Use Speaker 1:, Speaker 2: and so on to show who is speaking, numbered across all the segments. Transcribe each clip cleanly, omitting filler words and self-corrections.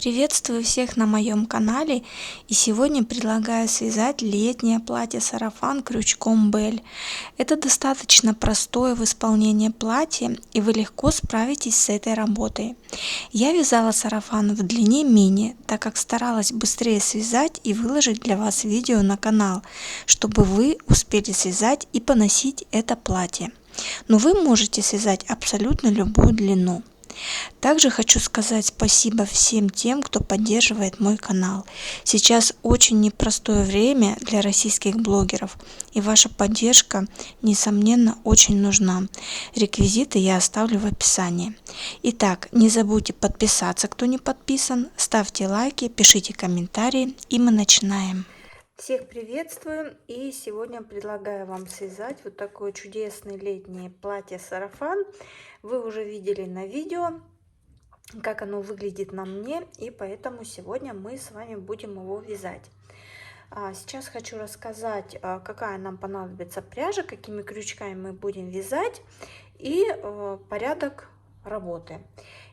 Speaker 1: Приветствую всех на моем канале, и сегодня предлагаю связать летнее платье-сарафан крючком Бель. Это достаточно простое в исполнении платье, и вы легко справитесь с этой работой. Я вязала сарафан в длине мини, так как старалась быстрее связать и выложить для вас видео на канал, чтобы вы успели связать и поносить это платье. Но вы можете связать абсолютно любую длину. Также хочу сказать спасибо всем тем, кто поддерживает мой канал. Сейчас очень непростое время для российских блогеров, и ваша поддержка, несомненно, очень нужна. Реквизиты я оставлю в описании. Итак, не забудьте подписаться, кто не подписан, ставьте лайки, пишите комментарии, и мы начинаем. Всех приветствую, и сегодня предлагаю вам связать вот такое чудесное летнее платье-сарафан. Вы уже видели на видео, как оно выглядит на мне, и поэтому сегодня мы с вами будем его вязать. Сейчас хочу рассказать, какая нам понадобится пряжа, какими крючками мы будем вязать, и порядок работы.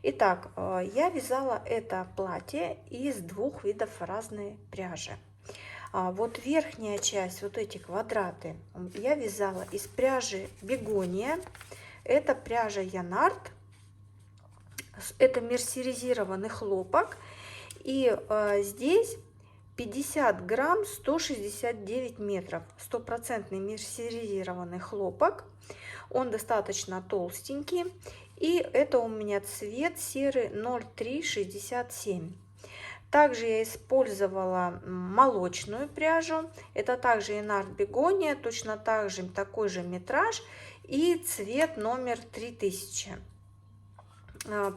Speaker 1: Итак, я вязала это платье из двух видов разной пряжи. Вот верхняя часть, вот эти квадраты, я вязала из пряжи Бегония. Это пряжа Янард. Это мерсеризированный хлопок. И здесь 50 грамм 169 метров. Стопроцентный мерсеризированный хлопок. Он достаточно толстенький. И это у меня цвет серый 0367. Также я использовала молочную пряжу. Это также Янард Бегония, точно так же такой же метраж и цвет номер 3000.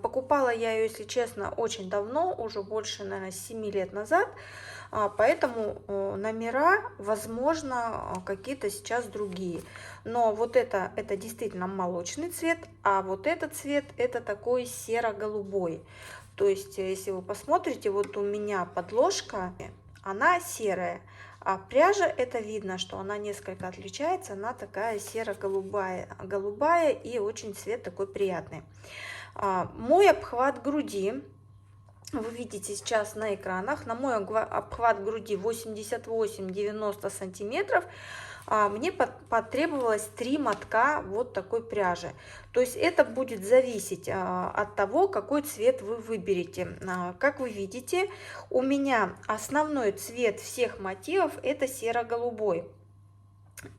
Speaker 1: Покупала я ее, если честно, очень давно, уже больше, наверное, 7 лет назад. Поэтому номера, возможно, какие-то сейчас другие. Но вот это действительно молочный цвет, а вот этот цвет это такой серо-голубой. То есть, если вы посмотрите, вот у меня подложка, она серая, а пряжа, это видно, что она несколько отличается, она такая серо-голубая, и очень цвет такой приятный. Мой обхват груди, вы видите сейчас на экранах, на мой обхват груди 88-90 сантиметров. Мне потребовалось 3 мотка вот такой пряжи. То есть это будет зависеть от того, какой цвет вы выберете. Как вы видите, у меня основной цвет всех мотивов это серо-голубой.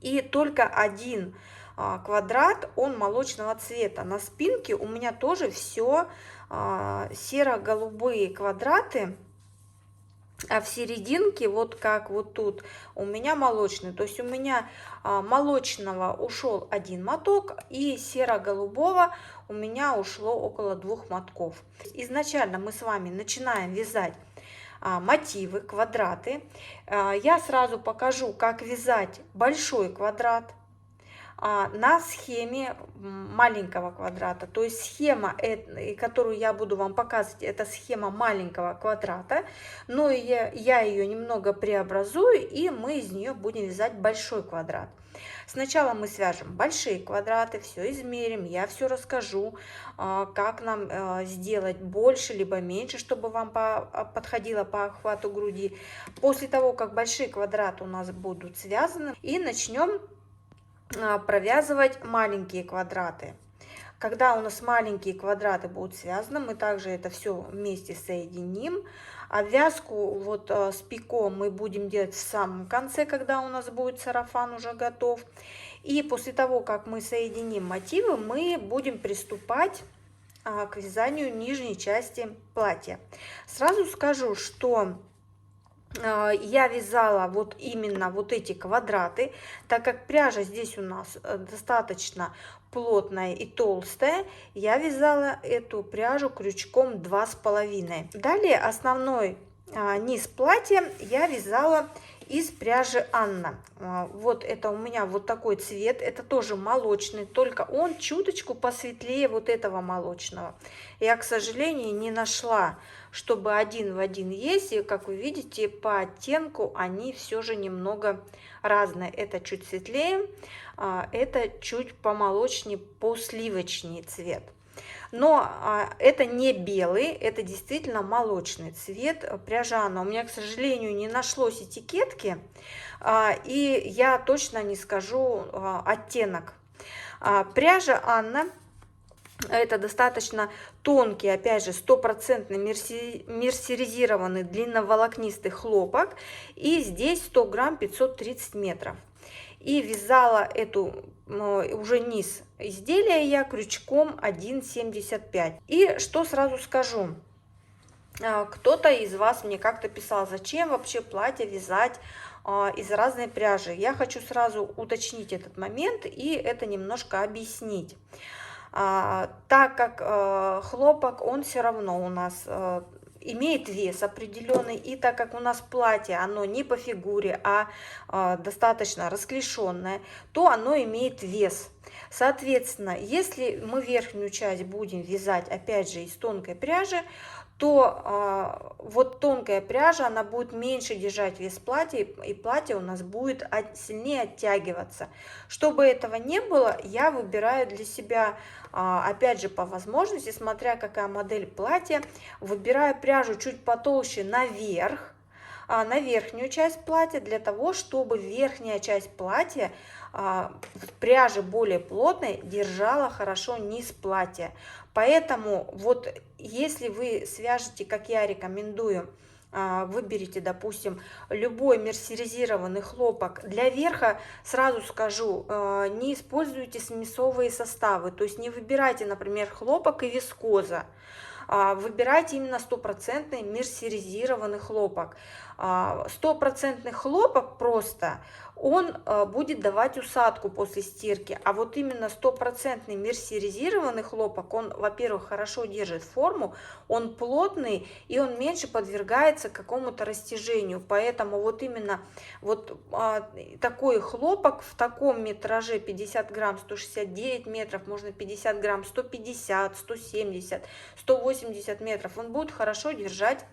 Speaker 1: И только один квадрат, он молочного цвета. На спинке у меня тоже все серо-голубые квадраты. А в серединке, вот как вот тут, у меня молочный. То есть у меня молочного ушел один моток, и серо-голубого у меня ушло около 2 мотков. Изначально мы с вами начинаем вязать мотивы, квадраты. Я сразу покажу, как вязать большой квадрат на схеме маленького квадрата. То есть схема, которую я буду вам показывать, это схема маленького квадрата, но я ее немного преобразую, и мы из нее будем вязать большой квадрат. Сначала мы свяжем большие квадраты, все измерим, я все расскажу, как нам сделать больше либо меньше, чтобы вам подходило по охвату груди. После того, как большие квадраты у нас будут связаны, и начнем провязывать маленькие квадраты. Когда у нас маленькие квадраты будут связаны, мы также это все вместе соединим. Обвязку вот с пико мы будем делать в самом конце, когда у нас будет сарафан уже готов. И после того, как мы соединим мотивы, мы будем приступать к вязанию нижней части платья. Сразу скажу, что я вязала вот именно вот эти квадраты, так как пряжа здесь у нас достаточно плотная и толстая, я вязала эту пряжу крючком 2,5. Далее основной низ платья я вязала из пряжи Анна. Вот это у меня вот такой цвет, это тоже молочный, только он чуточку посветлее вот этого молочного. Я, к сожалению, не нашла, чтобы один в один есть, и как вы видите, по оттенку они все же немного разные. Это чуть светлее, это чуть помолочнее, посливочнее цвет. Но это не белый, это действительно молочный цвет пряжа. У меня, к сожалению, не нашлось этикетки, и я точно не скажу оттенок. Пряжа Анна. Это достаточно тонкий, опять же, стопроцентный мерсеризированный длинноволокнистый хлопок. И здесь 100 грамм 530 метров. И вязала эту уже низ изделия я крючком 1,75. И что сразу скажу. Кто-то из вас мне как-то писал, зачем вообще платье вязать из разной пряжи. Я хочу сразу уточнить этот момент и это немножко объяснить. Так как хлопок, он все равно у нас имеет вес определенный, и так как у нас платье, оно не по фигуре, а достаточно расклешенное, то оно имеет вес. Соответственно, если мы верхнюю часть будем вязать, опять же, из тонкой пряжи, то вот тонкая пряжа, она будет меньше держать вес платья, и платье у нас будет сильнее оттягиваться. Чтобы этого не было, я выбираю для себя, опять же, по возможности, смотря какая модель платья, выбираю пряжу чуть потолще наверх, на верхнюю часть платья, для того, чтобы верхняя часть платья в пряже более плотной держала хорошо низ платья. Поэтому вот если вы свяжете, как я рекомендую, выберите, допустим, любой мерсеризированный хлопок. Для верха, сразу скажу, не используйте смесовые составы, то есть не выбирайте, например, хлопок и вискоза. Выбирайте именно стопроцентный мерсеризированный хлопок. Стопроцентный хлопок просто, он будет давать усадку после стирки, а вот именно стопроцентный мерсеризированный хлопок, он, во-первых, хорошо держит форму, он плотный и он меньше подвергается какому-то растяжению, поэтому вот именно вот такой хлопок в таком метраже 50 грамм 169 метров, можно 50 грамм 150, 170, 180 метров, он будет хорошо держать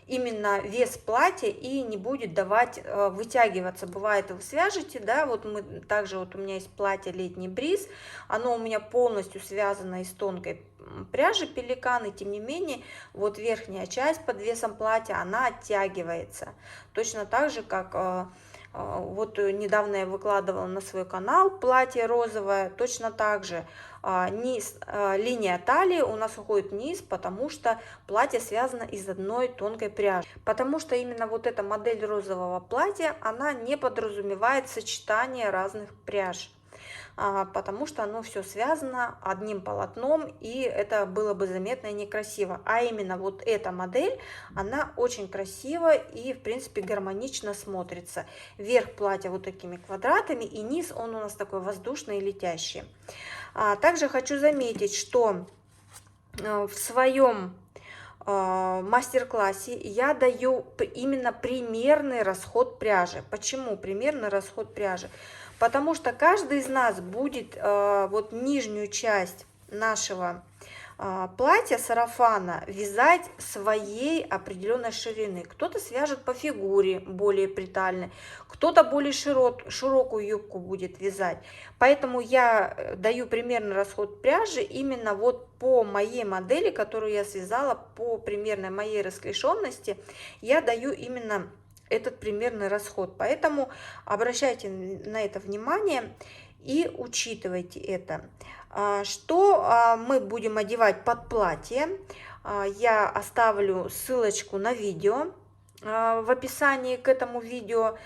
Speaker 1: именно вес платья и не будет давать вытягиваться. Бывает, вы свяжете, да, вот мы также, вот у меня есть платье летний бриз, оно у меня полностью связано из тонкой пряжи пеликан, и тем не менее вот верхняя часть под весом платья, она оттягивается. Точно так же, как вот недавно я выкладывала на свой канал платье розовое, точно так же низ, линия талии у нас уходит вниз, потому что платье связано из одной тонкой пряжи. Потому что именно вот эта модель розового платья, она не подразумевает сочетание разных пряж. Потому что оно все связано одним полотном, и это было бы заметно и некрасиво. А именно вот эта модель, она очень красиво и в принципе гармонично смотрится. Верх платья вот такими квадратами, и низ он у нас такой воздушный и летящий. Также хочу заметить, что в своем мастер-классе я даю именно примерный расход пряжи. Почему примерный расход пряжи? Потому что каждый из нас будет вот нижнюю часть нашего платья, сарафана, вязать своей определенной ширины. Кто-то свяжет по фигуре более притальной, кто-то более широкую юбку будет вязать. Поэтому я даю примерный расход пряжи именно вот по моей модели, которую я связала, по примерной моей расклешенности, я даю именно этот примерный расход. Поэтому обращайте на это внимание и учитывайте это. Что мы будем одевать под платье? Я оставлю ссылочку на видео в описании к этому видео,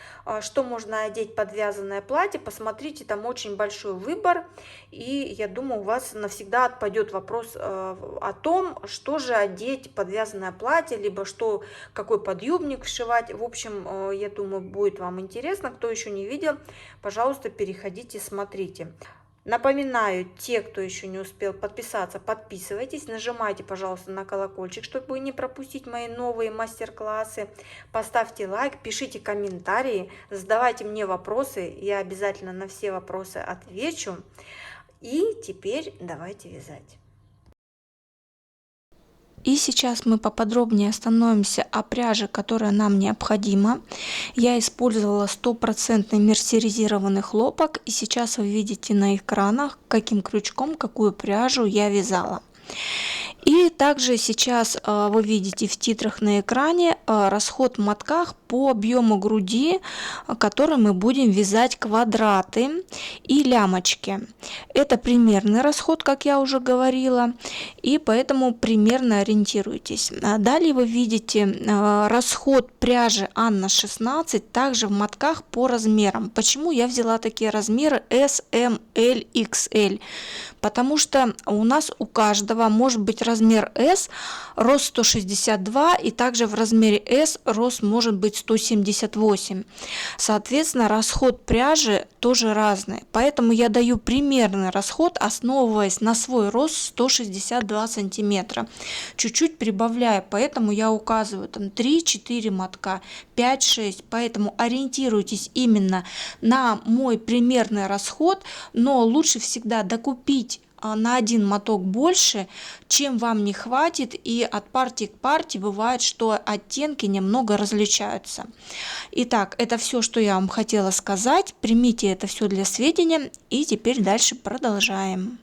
Speaker 1: что можно одеть под вязаное платье. Посмотрите, там очень большой выбор, и я думаю, у вас навсегда отпадет вопрос о том, что же одеть под вязаное платье, либо что, какой подъюбник вшивать. В общем, я думаю, будет вам интересно. Кто еще не видел, пожалуйста, переходите, смотрите. Напоминаю, те, кто еще не успел подписаться, подписывайтесь, нажимайте, пожалуйста, на колокольчик, чтобы не пропустить мои новые мастер-классы. Поставьте лайк, пишите комментарии, задавайте мне вопросы, я обязательно на все вопросы отвечу. И теперь давайте вязать. И сейчас мы поподробнее остановимся о пряже, которая нам необходима. Я использовала 100% мерсеризированный хлопок, и сейчас вы видите на экранах, каким крючком какую пряжу я вязала. И также сейчас вы видите в титрах на экране расход в мотках по объему груди, который мы будем вязать квадраты и лямочки. Это примерный расход, как я уже говорила, и поэтому примерно ориентируйтесь. Далее вы видите расход пряжи Анна 16 также в мотках по размерам. Почему я взяла такие размеры S, M, L, XL? Потому что у нас у каждого может быть размер S, рост 162, и также в размере S рост может быть 178. Соответственно, расход пряжи тоже разный. Поэтому я даю примерный расход, основываясь на свой рост 162 сантиметра. Чуть-чуть прибавляя, поэтому я указываю там 3-4 мотка, 5-6. Поэтому ориентируйтесь именно на мой примерный расход, но лучше всегда докупить на один моток больше, чем вам не хватит, и от партии к партии бывает, что оттенки немного различаются. Итак, это все, что я вам хотела сказать. Примите это все для сведения, и теперь дальше продолжаем.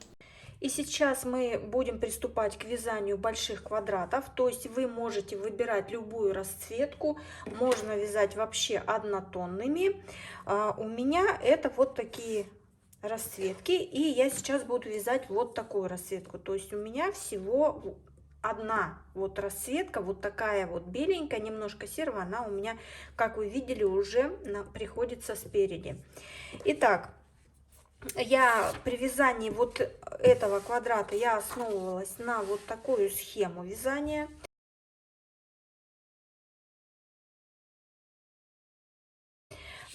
Speaker 1: И сейчас мы будем приступать к вязанию больших квадратов, то есть вы можете выбирать любую расцветку, можно вязать вообще однотонными. У меня это вот такие расцветки, и я сейчас буду вязать вот такую расцветку, то есть у меня всего одна вот расцветка, вот такая вот беленькая, немножко серого, она у меня, как вы видели, уже приходится спереди. Итак, я при вязании вот этого квадрата я основывалась на вот такую схему вязания.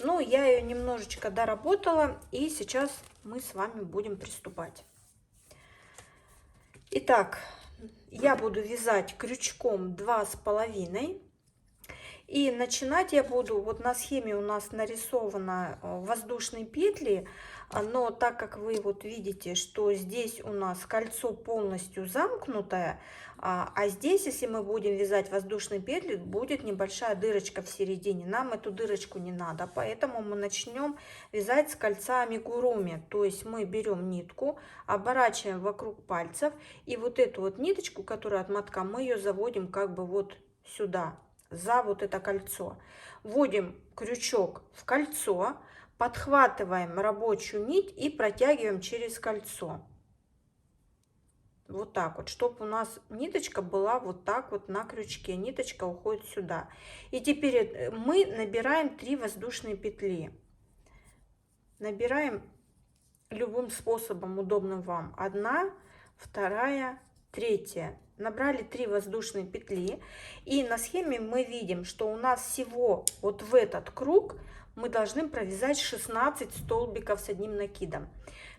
Speaker 1: Ну, я ее немножечко доработала, и сейчас мы с вами будем приступать. Итак, я буду вязать крючком 2,5. И начинать я буду, вот на схеме у нас нарисованы воздушные петли, но так как вы вот видите, что здесь у нас кольцо полностью замкнутое, а здесь, если мы будем вязать воздушные петли, будет небольшая дырочка в середине. Нам эту дырочку не надо, поэтому мы начнем вязать с кольца амигуруми. То есть мы берем нитку, оборачиваем вокруг пальцев, и вот эту вот ниточку, которая от мотка, мы ее заводим как бы вот сюда, за вот это кольцо. Вводим крючок в кольцо, подхватываем рабочую нить и протягиваем через кольцо. Вот так вот, чтобы у нас ниточка была вот так вот на крючке. Ниточка уходит сюда. И теперь мы набираем 3 воздушные петли. Набираем любым способом, удобным вам. 1, 2, 3. Набрали 3 воздушные петли, и на схеме мы видим, что у нас всего вот в этот круг мы должны провязать 16 столбиков с одним накидом.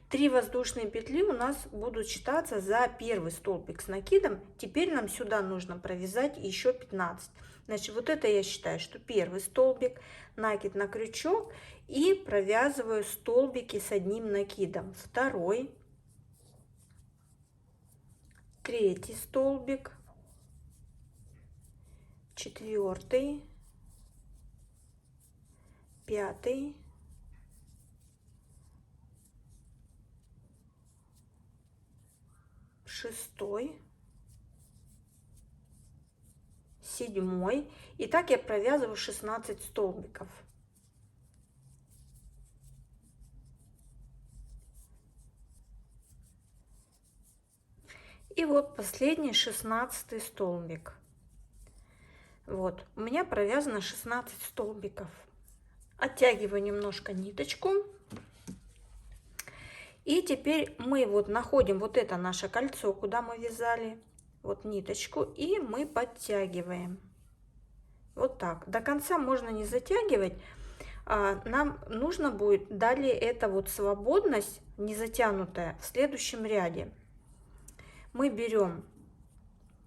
Speaker 1: 3 воздушные петли у нас будут считаться за первый столбик с накидом. Теперь нам сюда нужно провязать еще 15. Значит, вот это я считаю, что первый столбик, накид на крючок, и провязываю столбики с одним накидом. Второй, третий столбик, четвертый, пятый, шестой, седьмой. И так я провязываю 16 столбиков. И вот последний 16 столбик. Вот, у меня провязано 16 столбиков. Оттягиваю немножко ниточку. И теперь мы вот находим вот это наше кольцо, куда мы вязали, вот ниточку, и мы подтягиваем. Вот так. До конца можно не затягивать. Нам нужно будет далее эта вот свободность, не затянутая, в следующем ряде. Мы берем,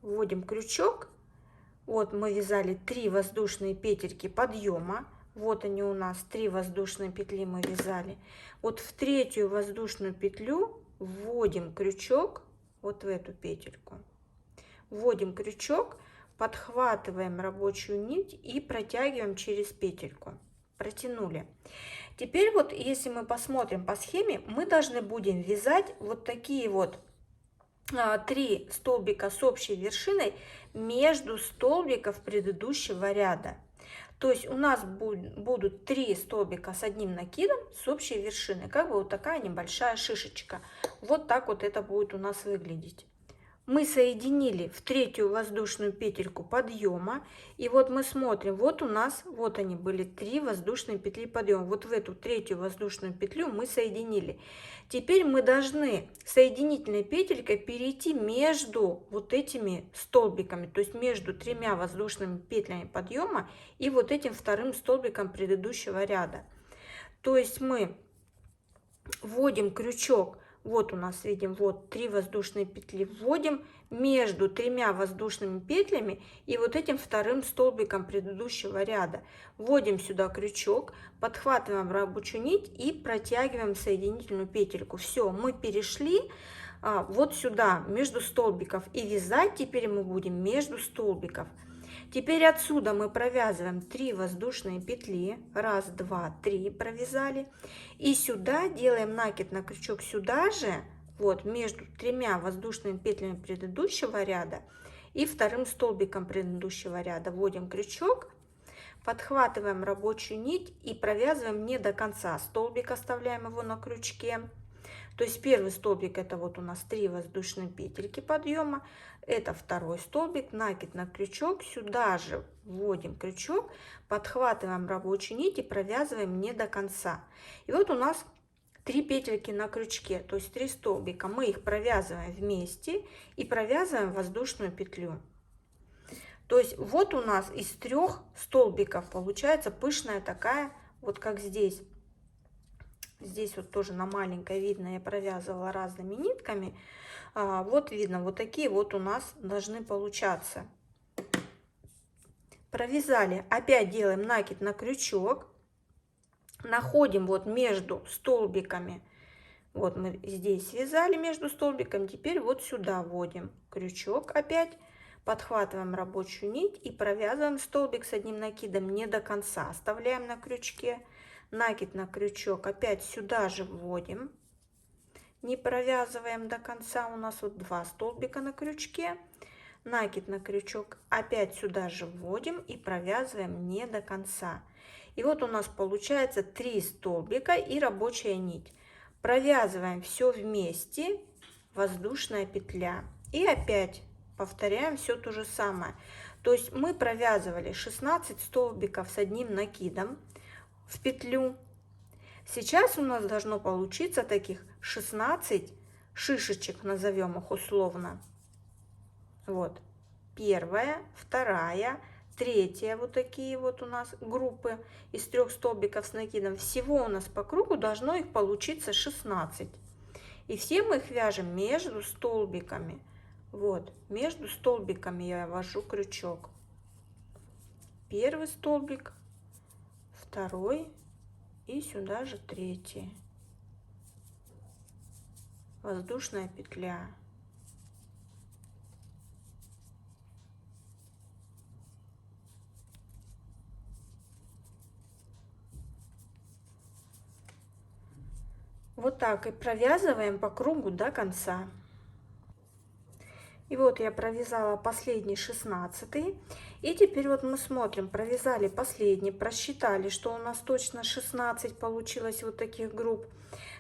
Speaker 1: вводим крючок, вот мы вязали 3 воздушные петельки подъема, вот они у нас 3 воздушные петли мы вязали. Вот в 3-ю воздушную петлю вводим крючок вот в эту петельку. вводим крючок, подхватываем рабочую нить и протягиваем через петельку. Протянули. Теперь вот если мы посмотрим по схеме, мы должны будем вязать вот такие вот 3 столбика с общей вершиной между столбиков предыдущего ряда. То есть у нас будут 3 столбика с одним накидом с общей вершиной, как бы вот такая небольшая шишечка. Вот так вот это будет у нас выглядеть. Мы соединили в третью воздушную петельку подъема, и вот мы смотрим, вот у нас, вот они были 3 воздушные петли подъема, вот в эту третью воздушную петлю мы соединили. Теперь мы должны соединительной петелькой перейти между вот этими столбиками, то есть между 3 воздушными петлями подъема и вот этим вторым столбиком предыдущего ряда. То есть мы вводим крючок. Вот у нас видим, вот 3 воздушные петли, вводим между 3 воздушными петлями и вот этим вторым столбиком предыдущего ряда. Вводим сюда крючок, подхватываем рабочую нить и протягиваем соединительную петельку. Все, мы перешли вот сюда между столбиков, и вязать теперь мы будем между столбиков. Теперь отсюда мы провязываем 3 воздушные петли, 1, 2, 3 провязали, и сюда делаем накид на крючок сюда же, вот между 3 воздушными петлями предыдущего ряда и вторым столбиком предыдущего ряда. Вводим крючок, подхватываем рабочую нить и провязываем не до конца столбик, оставляем его на крючке. То есть первый столбик это вот у нас 3 воздушные петельки подъема, это второй столбик, накид на крючок, сюда же вводим крючок, подхватываем рабочую нить и провязываем не до конца. И вот у нас 3 петельки на крючке, то есть 3 столбика, мы их провязываем вместе и провязываем воздушную петлю. То есть вот у нас из 3 столбиков получается пышная такая, вот как здесь. Здесь вот тоже на маленькой видно, я провязывала разными нитками. Вот видно, вот такие вот у нас должны получаться. Провязали, опять делаем накид на крючок. Находим вот между столбиками. Вот мы здесь связали между столбиками, теперь вот сюда вводим крючок опять. Подхватываем рабочую нить и провязываем столбик с одним накидом не до конца. Оставляем на крючке. Накид на крючок опять сюда же вводим, не провязываем до конца, у нас вот 2 столбика на крючке, накид на крючок опять сюда же вводим и провязываем не до конца. И вот у нас получается 3 столбика и рабочая нить. Провязываем все вместе, воздушная петля, и опять повторяем все то же самое. То есть мы провязывали 16 столбиков с одним накидом в петлю. Сейчас у нас должно получиться таких 16 шишечек, назовем их условно. Вот первая, вторая, третья, вот такие вот у нас группы из 3 столбиков с накидом. Всего у нас по кругу должно их получиться 16. И все мы их вяжем между столбиками. Вот, между столбиками я ввожу крючок. Первый столбик, второй и сюда же третий. Воздушная петля. Вот так и провязываем по кругу до конца. И вот я провязала последний 16. И теперь вот мы смотрим, провязали последний, просчитали, что у нас точно 16 получилось вот таких групп.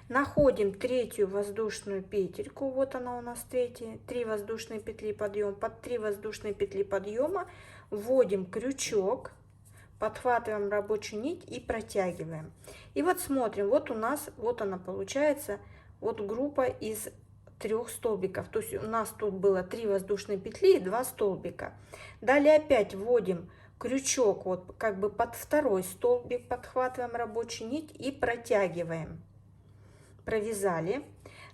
Speaker 1: Находим третью воздушную петельку, вот она у нас третья, 3 воздушные петли подъема, под 3 воздушные петли подъема вводим крючок, подхватываем рабочую нить и протягиваем. И вот смотрим, вот у нас, вот она получается, вот группа из 3 столбиков. То есть у нас тут было 3 воздушные петли и 2 столбика. Далее опять вводим крючок вот как бы под второй столбик, подхватываем рабочую нить и протягиваем. Провязали.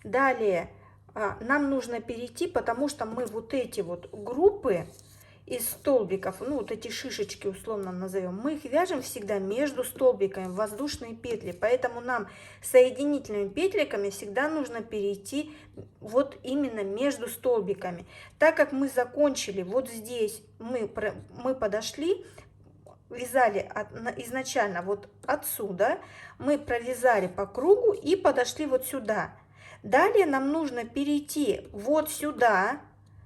Speaker 1: Далее нам нужно перейти, потому что мы вот эти вот группы из столбиков, ну вот эти шишечки условно назовем, мы их вяжем всегда между столбиками в воздушные петли, поэтому нам соединительными петельками всегда нужно перейти вот именно между столбиками. Так как мы закончили вот здесь, мы подошли, вязали изначально вот отсюда, мы провязали по кругу и подошли вот сюда. Далее нам нужно перейти вот сюда,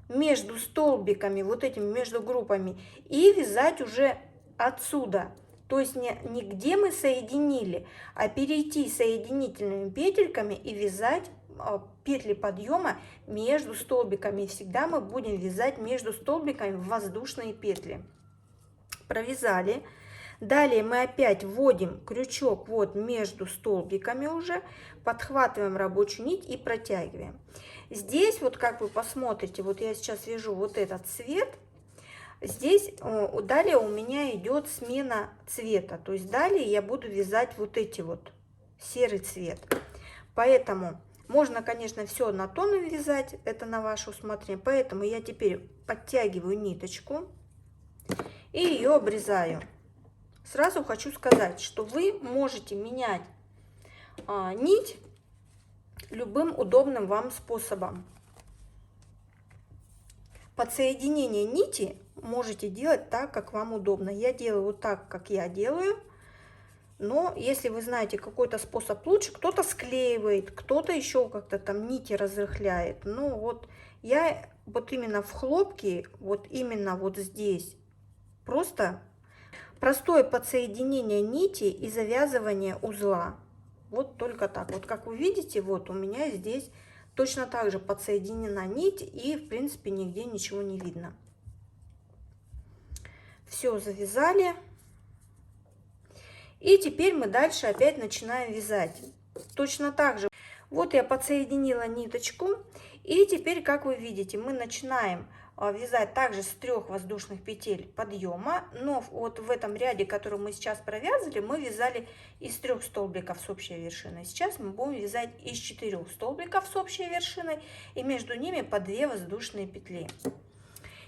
Speaker 1: между столбиками, вот этими между группами, и вязать уже отсюда. То есть не где мы соединили, а перейти соединительными петельками и вязать петли подъема между столбиками. И всегда мы будем вязать между столбиками воздушные петли. Провязали. Далее мы опять вводим крючок вот между столбиками уже, подхватываем рабочую нить и протягиваем. Здесь вот как вы посмотрите, вот я сейчас вяжу вот этот цвет, здесь далее у меня идет смена цвета, то есть далее я буду вязать вот эти вот серый цвет. Поэтому можно, конечно, все однотонно вязать, это на ваше усмотрение, поэтому я теперь подтягиваю ниточку и ее обрезаю. Сразу хочу сказать, что вы можете менять нить любым удобным вам способом. Подсоединение нити можете делать так, как вам удобно. Я делаю вот так, как я делаю. Но если вы знаете какой-то способ лучше, кто-то склеивает, кто-то еще как-то там нити разрыхляет. Ну вот я вот именно в хлопке, вот именно вот здесь, просто простое подсоединение нити и завязывание узла. Вот только так. Вот как вы видите, вот у меня здесь точно так же подсоединена нить и в принципе нигде ничего не видно. Все завязали. И теперь мы дальше опять начинаем вязать. Точно так же. Вот я подсоединила ниточку. И теперь, как вы видите, мы начинаем вязать также с 3 воздушных петель подъема, но вот в этом ряде, который мы сейчас провязали, мы вязали из 3 столбиков с общей вершиной. Сейчас мы будем вязать из 4 столбиков с общей вершиной и между ними по 2 воздушные петли.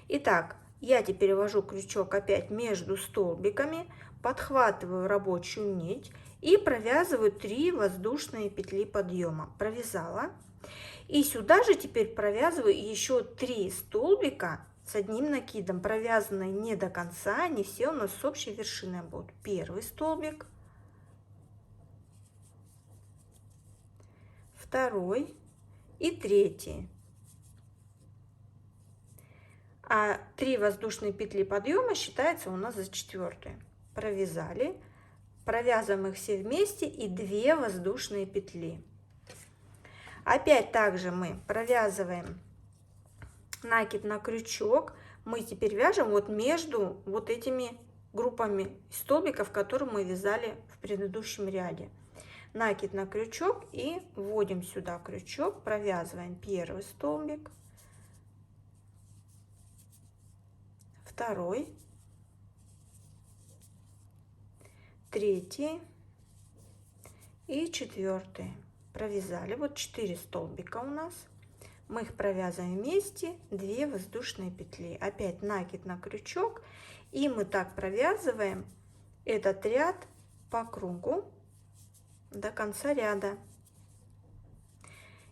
Speaker 1: Итак, я теперь ввожу крючок опять между столбиками, подхватываю рабочую нить и провязываю 3 воздушные петли подъема. Провязала. И сюда же теперь провязываю еще 3 столбика с одним накидом, провязанные не до конца, они все у нас с общей вершиной будут. Первый столбик, второй и третий. А 3 воздушные петли подъема считается у нас за 4. Провязали, провязываем их все вместе и 2 воздушные петли. Опять также мы провязываем накид на крючок. Мы теперь вяжем вот между вот этими группами столбиков, которые мы вязали в предыдущем ряде. Накид на крючок и вводим сюда крючок, провязываем первый столбик, второй, третий и четвертый. Провязали вот 4 столбика у нас, мы их провязываем вместе, 2 воздушные петли, опять накид на крючок, и мы так провязываем этот ряд по кругу до конца ряда.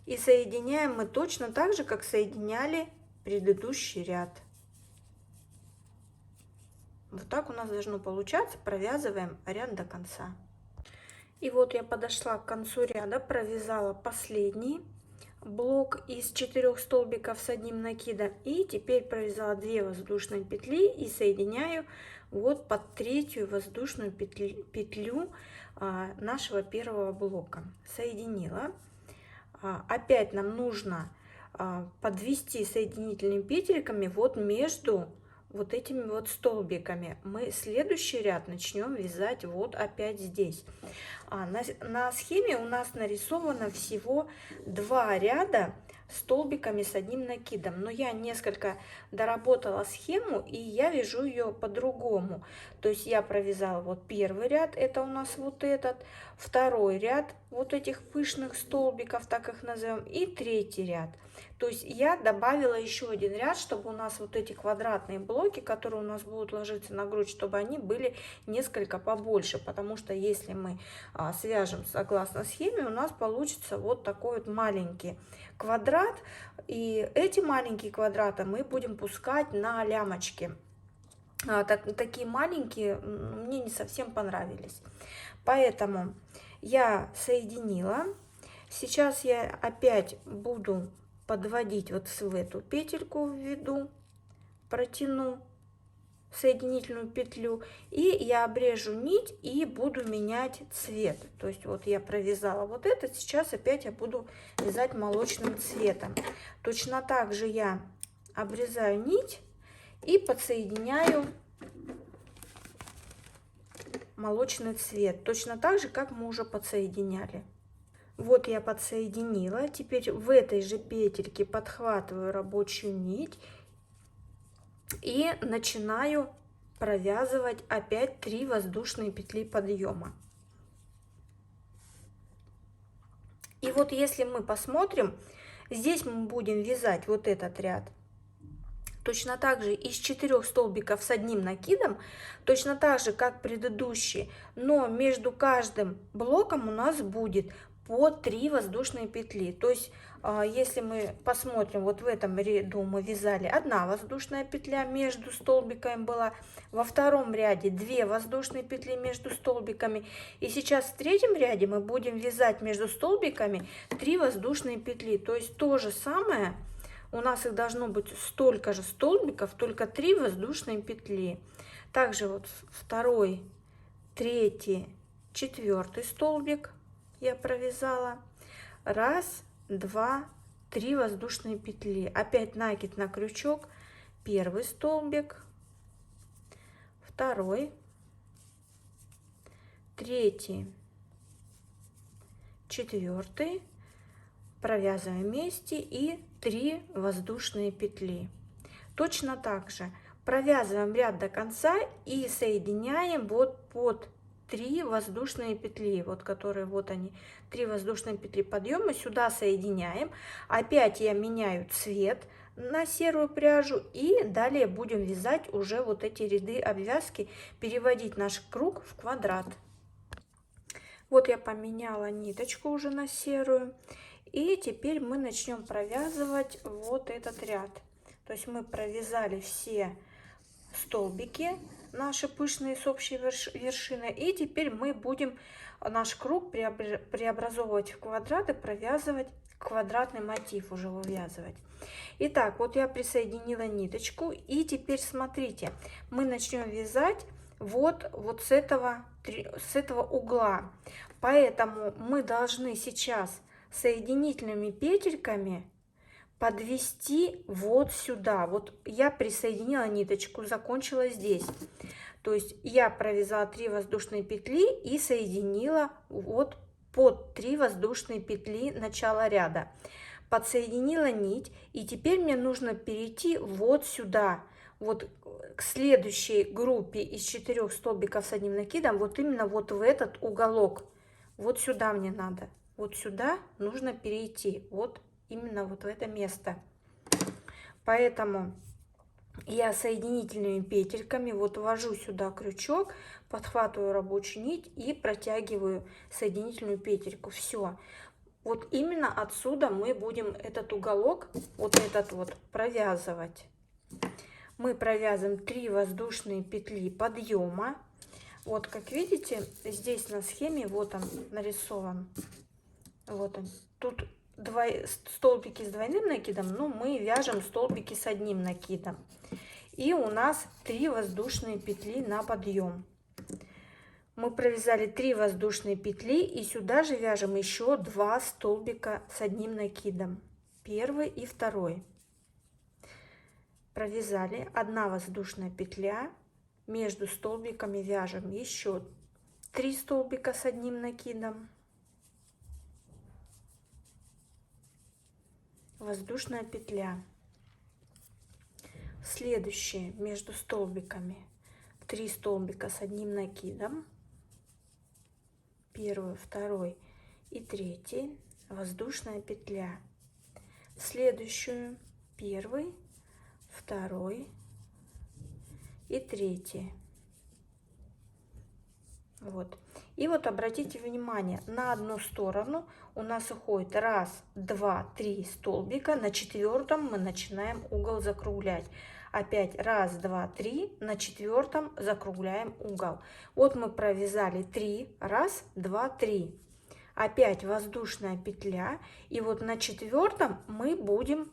Speaker 1: И соединяем мы точно так же, как соединяли предыдущий ряд. Вот так у нас должно получаться, провязываем ряд до конца. И вот я подошла к концу ряда, провязала последний блок из 4 столбиков с одним накидом. И теперь провязала 2 воздушные петли и соединяю вот под 3-ю воздушную петлю нашего первого блока. Соединила. Опять нам нужно подвести соединительными петельками вот между вот этими вот столбиками. Мы следующий ряд начнем вязать вот опять здесь. На схеме у нас нарисовано всего 2 ряда столбиками с одним накидом, но я несколько доработала схему и я вяжу ее по-другому. То есть я провязала вот первый ряд, это у нас вот этот, второй ряд вот этих пышных столбиков, так их назовем, и третий ряд. То есть я добавила еще один ряд, чтобы у нас вот эти квадратные блоки, которые у нас будут ложиться на грудь, чтобы они были несколько побольше, потому что если мы свяжем согласно схеме, у нас получится вот такой вот маленький квадрат, и эти маленькие квадраты мы будем пускать на лямочки. Такие маленькие мне не совсем понравились, поэтому я соединила. Сейчас я опять буду подводить вот в эту петельку, введу, протяну соединительную петлю, и я обрежу нить и буду менять цвет. То есть вот я провязала вот это, сейчас опять я буду вязать молочным цветом. Точно так же я обрезаю нить и подсоединяю молочный цвет, точно так же, как мы уже подсоединяли. Вот я подсоединила, теперь в этой же петельке подхватываю рабочую нить и начинаю провязывать опять 3 воздушные петли подъема. И вот если мы посмотрим, здесь мы будем вязать вот этот ряд точно так же из 4 столбиков с одним накидом, точно так же, как предыдущий, но между каждым блоком у нас будет по 3 воздушные петли. То есть, если мы посмотрим, вот в этом ряду мы вязали 1 воздушная петля между столбиками была, во втором ряде 2 воздушные петли между столбиками, и сейчас в третьем ряде мы будем вязать между столбиками 3 воздушные петли. То есть то же самое. У нас их должно быть столько же столбиков, только 3 воздушные петли. Также вот второй, третий, четвертый столбик я провязала. 1, 2, 3 воздушные петли. Опять накид на крючок. Первый столбик, второй, третий, четвертый. Провязываем вместе и 3 воздушные петли. Точно так же провязываем ряд до конца и соединяем вот под 3 воздушные петли, вот которые вот они, 3 воздушные петли подъема, сюда соединяем. Опять я меняю цвет на серую пряжу и далее будем вязать уже вот эти ряды обвязки, переводить наш круг в квадрат. Вот я поменяла ниточку уже на серую. И теперь мы начнем провязывать вот этот ряд. То есть мы провязали все столбики наши пышные с общей вершиной. И теперь мы будем наш круг преобразовывать в квадрат и провязывать квадратный мотив, уже вывязывать. Итак, вот я присоединила ниточку. И теперь смотрите, мы начнем вязать вот с этого угла. Поэтому мы должны сейчас соединительными петельками подвести вот сюда. Вот я присоединила ниточку, закончила здесь. То есть я провязала 3 воздушные петли и соединила вот под 3 воздушные петли начала ряда. Подсоединила нить, и теперь мне нужно перейти вот сюда, вот к следующей группе из 4 столбиков с одним накидом, вот именно вот в этот уголок. Вот сюда мне надо. Вот сюда нужно перейти, вот именно вот в это место. Поэтому я соединительными петельками вот ввожу сюда крючок, подхватываю рабочую нить и протягиваю соединительную петельку. Все. Вот именно отсюда мы будем этот уголок, вот этот вот, провязывать. Мы провязываем 3 воздушные петли подъема. Вот как видите, здесь на схеме вот он нарисован. Вот он. Тут столбики с двойным накидом, но мы вяжем столбики с одним накидом. И у нас 3 воздушные петли на подъем. Мы провязали 3 воздушные петли и сюда же вяжем еще 2 столбика с одним накидом. Первый и второй. Провязали 1 воздушная петля. Между столбиками вяжем еще 3 столбика с одним накидом. Воздушная петля. Следующее между столбиками 3 столбика с одним накидом. Первый, второй и третий. Воздушная петля. следующую, первый, второй и третий. Вот. И вот обратите внимание, на одну сторону у нас уходит 1, 2, 3 столбика, на 4 мы начинаем угол закруглять. Опять 1, 2, 3, на 4 закругляем угол. Вот мы провязали 3, 1, 2, 3. Опять воздушная петля, и вот на 4 мы будем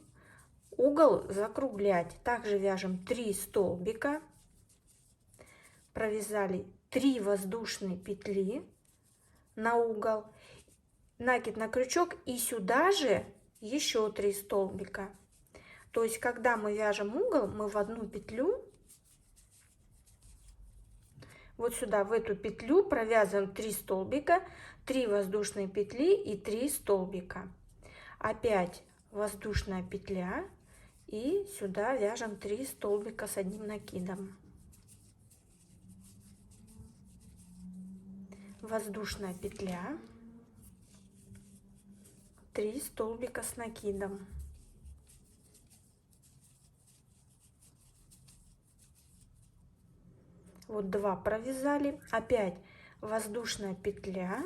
Speaker 1: угол закруглять. Также вяжем 3 столбика, провязали 3 воздушные петли на угол, накид на крючок, и сюда же еще 3 столбика. То есть, когда мы вяжем угол, мы в одну петлю, вот сюда, в эту петлю провязываем 3 столбика, 3 воздушные петли и 3 столбика. Опять воздушная петля, и сюда вяжем 3 столбика с одним накидом. Воздушная петля, 3 столбика с накидом. Вот 2 провязали, опять воздушная петля,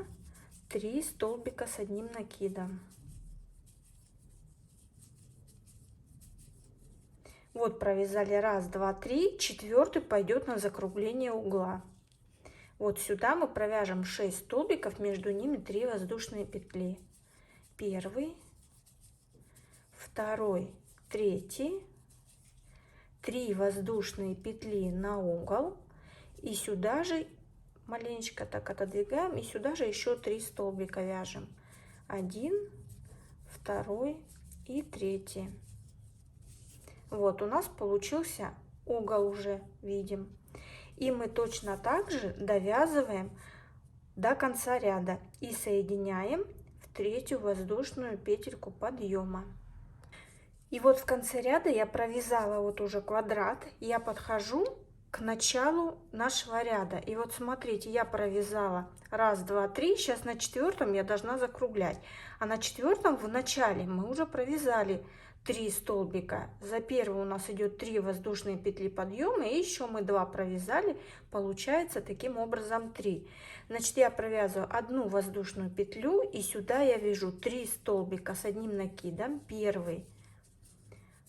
Speaker 1: 3 столбика с одним накидом. Вот провязали 1, 2, 3, 4 пойдет на закругление угла. Вот сюда мы провяжем 6 столбиков, между ними 3 воздушные петли. Первый, второй, третий, 3 воздушные петли на угол, и сюда же маленечко так отодвигаем, и сюда же еще 3 столбика вяжем. 1, 2 и 3. Вот у нас получился угол, уже видим. И мы точно так же довязываем до конца ряда и соединяем в 3 воздушную петельку подъема. И вот в конце ряда я провязала вот уже квадрат, я подхожу к началу нашего ряда. И вот смотрите, я провязала 1, 2, 3, сейчас на 4 я должна закруглять. А на 4 в начале мы уже провязали 3 столбика. За первый у нас идет 3 воздушные петли подъема, и еще мы 2 провязали, получается таким образом 3. Значит, я провязываю 1 воздушную петлю, и сюда я вяжу 3 столбика с одним накидом, первый,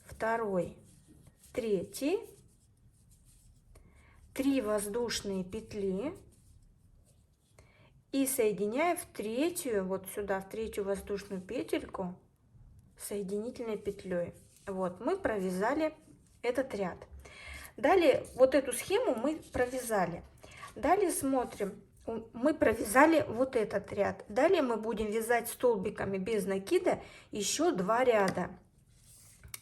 Speaker 1: второй, третий, 3 воздушные петли и соединяю в 3, вот сюда, в 3 воздушную петельку соединительной петлей. Вот мы провязали этот ряд. Далее вот эту схему мы провязали. Далее смотрим, мы провязали вот этот ряд. Далее мы будем вязать столбиками без накида еще 2 ряда.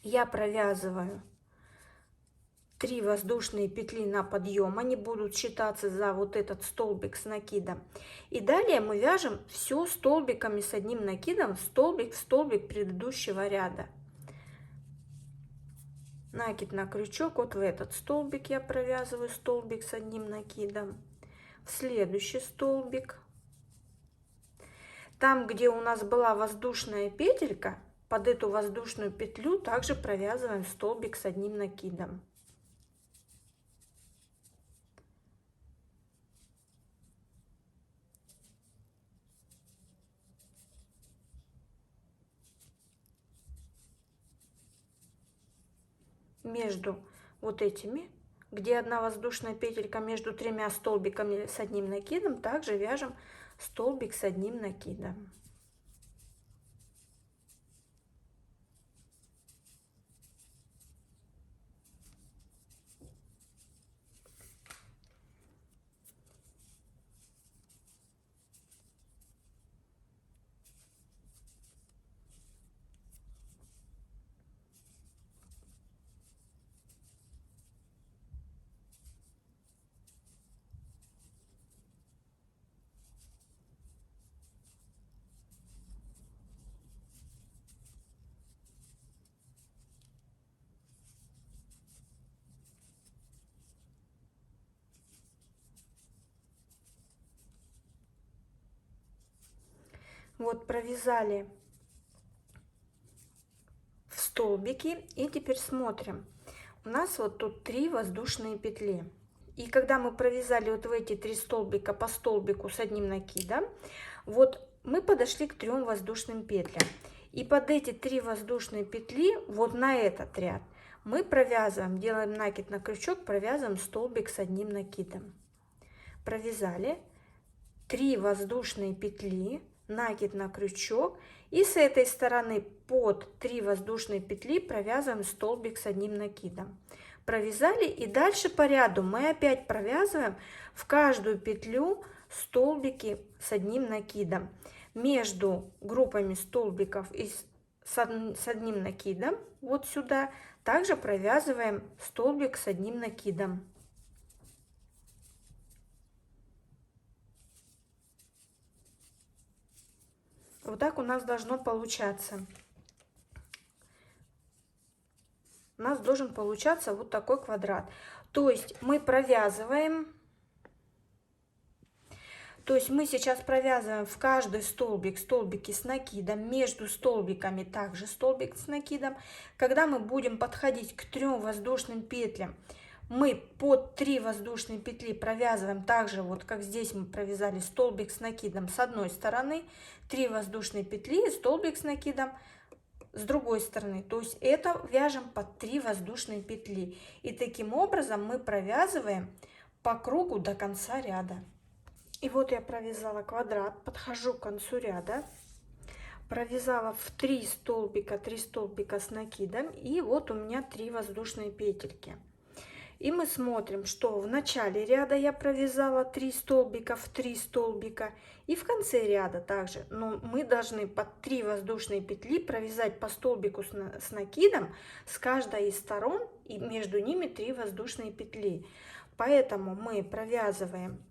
Speaker 1: Я провязываю 3 воздушные петли на подъем, они будут считаться за вот этот столбик с накидом. И далее мы вяжем все столбиками с одним накидом, столбик в столбик предыдущего ряда. Накид на крючок, вот в этот столбик я провязываю столбик с одним накидом, в следующий столбик. Там, где у нас была воздушная петелька, под эту воздушную петлю также провязываем столбик с одним накидом. Между вот этими, где одна воздушная петелька, между 3 столбиками с одним накидом, также вяжем столбик с одним накидом. Вот провязали столбики. И теперь смотрим. У нас вот тут 3 воздушные петли. И когда мы провязали вот в эти 3 столбика по столбику с одним накидом, вот мы подошли к 3 воздушным петлям. И под эти 3 воздушные петли, вот на этот ряд, мы провязываем, делаем накид на крючок, провязываем столбик с одним накидом. Провязали 3 воздушные петли, накид на крючок, и с этой стороны под 3 воздушные петли провязываем столбик с одним накидом. Провязали, и дальше по ряду мы опять провязываем в каждую петлю столбики с одним накидом. Между группами столбиков с одним накидом вот сюда также провязываем столбик с одним накидом. Вот так у нас должно получаться. У нас должен получаться вот такой квадрат. То есть мы провязываем, мы сейчас провязываем в каждый столбик столбики с накидом, между столбиками также столбик с накидом. Когда мы будем подходить к 3 воздушным петлям, мы под 3 воздушные петли провязываем также, вот как здесь мы провязали столбик с накидом с одной стороны, 3 воздушные петли и столбик с накидом с другой стороны. То есть это вяжем под 3 воздушные петли. И таким образом мы провязываем по кругу до конца ряда. И вот я провязала квадрат, подхожу к концу ряда, провязала в 3 столбика с накидом, и вот у меня 3 воздушные петельки. И мы смотрим, что в начале ряда я провязала 3 столбика в 3 столбика, и в конце ряда также. Но мы должны под 3 воздушные петли провязать по столбику с накидом с каждой из сторон, и между ними 3 воздушные петли. Поэтому мы провязываем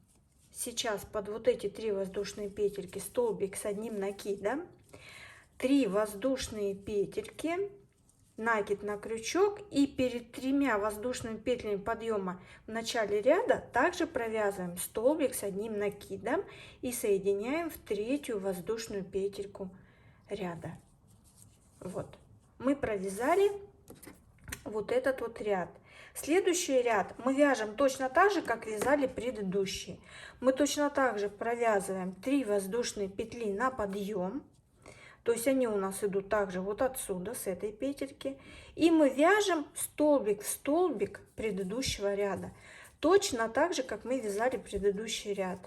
Speaker 1: сейчас под вот эти 3 воздушные петельки столбик с одним накидом, 3 воздушные петельки, накид на крючок, и перед 3 воздушными петлями подъема в начале ряда также провязываем столбик с одним накидом и соединяем в 3-ю воздушную петельку ряда. Вот мы провязали вот этот вот ряд. Следующий ряд мы вяжем точно так же, как вязали предыдущий. Мы точно так же провязываем 3 воздушные петли на подъем. То есть они у нас идут также вот отсюда, с этой петельки. И мы вяжем столбик в столбик предыдущего ряда. Точно так же, как мы вязали предыдущий ряд.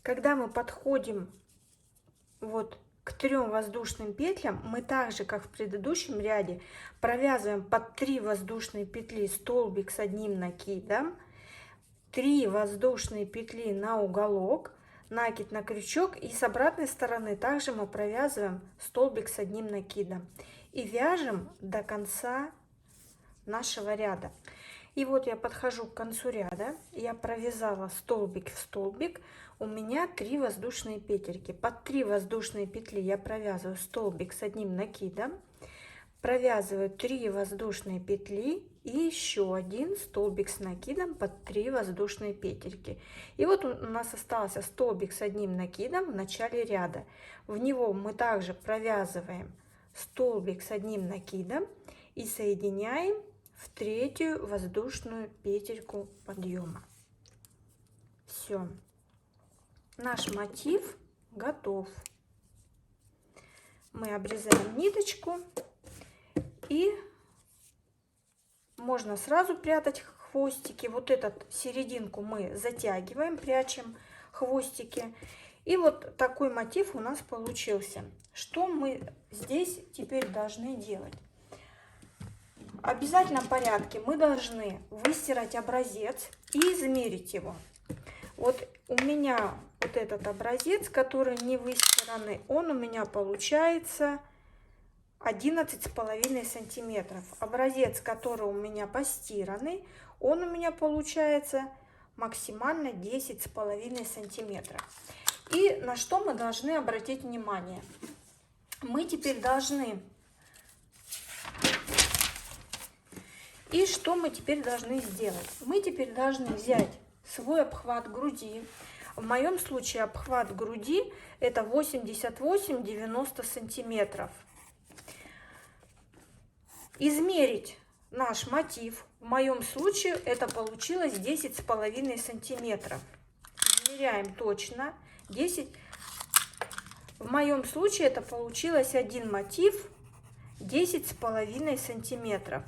Speaker 1: Когда мы подходим вот к 3 воздушным петлям, мы так же, как в предыдущем ряде, провязываем под 3 воздушные петли столбик с одним накидом, 3 воздушные петли на уголок, накид на крючок, и с обратной стороны также мы провязываем столбик с одним накидом и вяжем до конца нашего ряда. И вот я подхожу к концу ряда, я провязала столбик в столбик, у меня 3 воздушные петельки. Под 3 воздушные петли я провязываю столбик с одним накидом, провязываю 3 воздушные петли и еще один столбик с накидом под 3 воздушные петельки. И вот у нас остался столбик с одним накидом в начале ряда. В него мы также провязываем столбик с одним накидом и соединяем в 3-ю воздушную петельку подъема. Все, наш мотив готов. Мы обрезаем ниточку, и можно сразу прятать хвостики. Вот эту серединку мы затягиваем, прячем хвостики. И вот такой мотив у нас получился. Что мы здесь теперь должны делать? В обязательном порядке мы должны выстирать образец и измерить его. Вот у меня вот этот образец, который не выстиранный, он у меня получается 11,5 сантиметров. Образец, который у меня постиранный, он у меня получается максимально 10,5 сантиметров. И на что мы должны обратить внимание? Мы теперь должны... И что мы теперь должны сделать? Мы теперь должны взять свой обхват груди. В моем случае обхват груди это 88-90 сантиметров. Измерить наш мотив. В моем случае это получилось 10,5 сантиметров. Измеряем точно 10. В моем случае это получилось один мотив 10,5 сантиметров.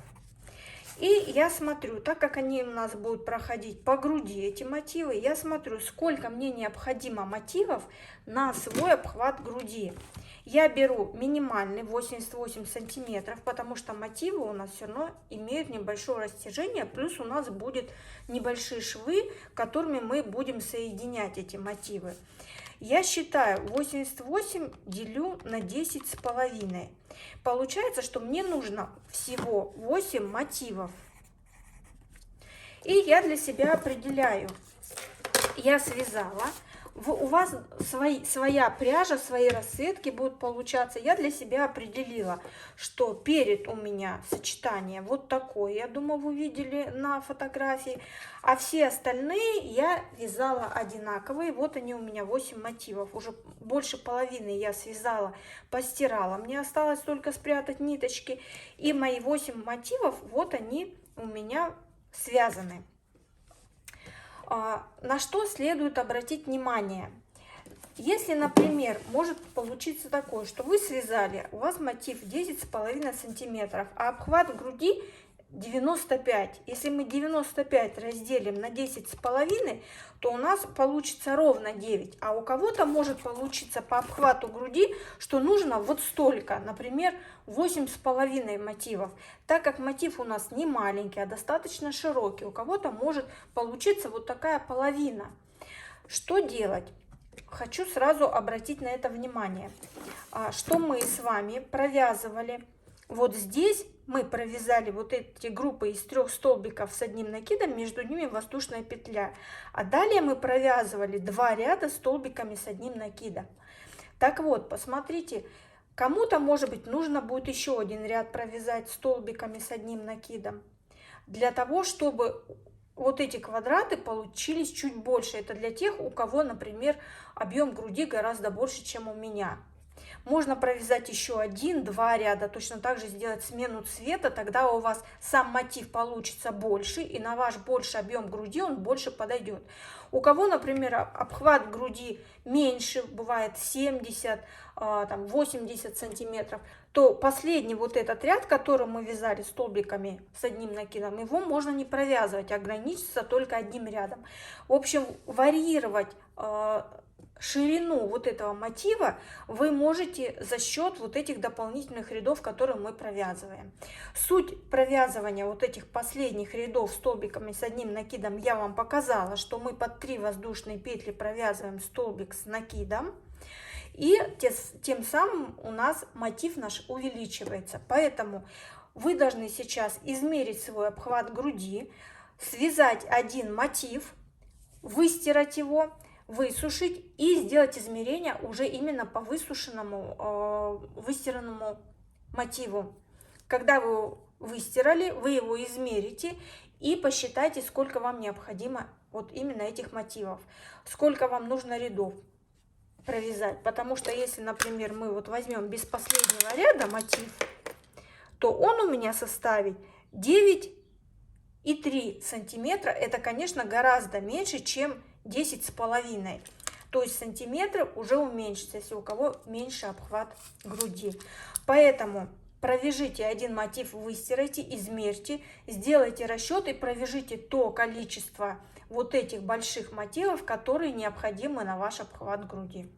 Speaker 1: И я смотрю, так как они у нас будут проходить по груди, эти мотивы, я смотрю, сколько мне необходимо мотивов на свой обхват груди. Я беру минимальный 88 сантиметров, потому что мотивы у нас все равно имеют небольшое растяжение, плюс у нас будут небольшие швы, которыми мы будем соединять эти мотивы. Я считаю 88 делю на 10,5. Получается, что мне нужно всего 8 мотивов. И я для себя определяю. Я связала. У вас своя пряжа, свои расцветки будут получаться. Я для себя определила, что перед у меня сочетание вот такое. Я думаю, вы видели на фотографии. А все остальные я вязала одинаковые. Вот они у меня 8 мотивов. Уже больше половины я связала, постирала. Мне осталось только спрятать ниточки. И мои 8 мотивов, вот они у меня связаны. На что следует обратить внимание? Если, например, может получиться такое, что вы связали, у вас мотив 10,5 сантиметров, а обхват груди 95. Если мы 95 разделим на 10,5, то у нас получится ровно 9. А у кого-то может получиться по обхвату груди, что нужно вот столько, например, 8,5 мотивов. Так как мотив у нас не маленький, а достаточно широкий, у кого-то может получиться вот такая половина. Что делать? Хочу сразу обратить на это внимание, что мы с вами провязывали. Вот здесь мы провязали вот эти группы из 3 столбиков с одним накидом, между ними воздушная петля. А далее мы провязывали 2 ряда столбиками с одним накидом. Так вот, посмотрите, кому-то, может быть, нужно будет еще один ряд провязать столбиками с одним накидом. Для того, чтобы вот эти квадраты получились чуть больше. Это для тех, у кого, например, объем груди гораздо больше, чем у меня. Можно провязать еще 1-2 ряда, точно так же сделать смену цвета, тогда у вас сам мотив получится больше, и на ваш больший объем груди он больше подойдет. У кого, например, обхват груди меньше, бывает 70, 80 сантиметров, то последний вот этот ряд, который мы вязали столбиками с одним накидом, его можно не провязывать, ограничиться только одним рядом. В общем, варьировать ширину вот этого мотива вы можете за счет вот этих дополнительных рядов, которые мы провязываем. Суть провязывания вот этих последних рядов столбиками с одним накидом я вам показала, что мы под 3 воздушные петли провязываем столбик с накидом, и тем самым у нас мотив наш увеличивается. Поэтому вы должны сейчас измерить свой обхват груди, связать один мотив, выстирать его, высушить и сделать измерения уже именно по высушенному, выстиранному мотиву. Когда вы выстирали, вы его измерите и посчитайте, сколько вам необходимо вот именно этих мотивов, сколько вам нужно рядов провязать. Потому что если, например, мы вот возьмем без последнего ряда мотив, то он у меня составит 9,3 сантиметра. Это, конечно, гораздо меньше, чем 10,5. То есть сантиметры уже уменьшится, если у кого меньше обхват груди. Поэтому провяжите один мотив, выстирайте, измерьте, сделайте расчет и провяжите то количество вот этих больших мотивов, которые необходимы на ваш обхват груди.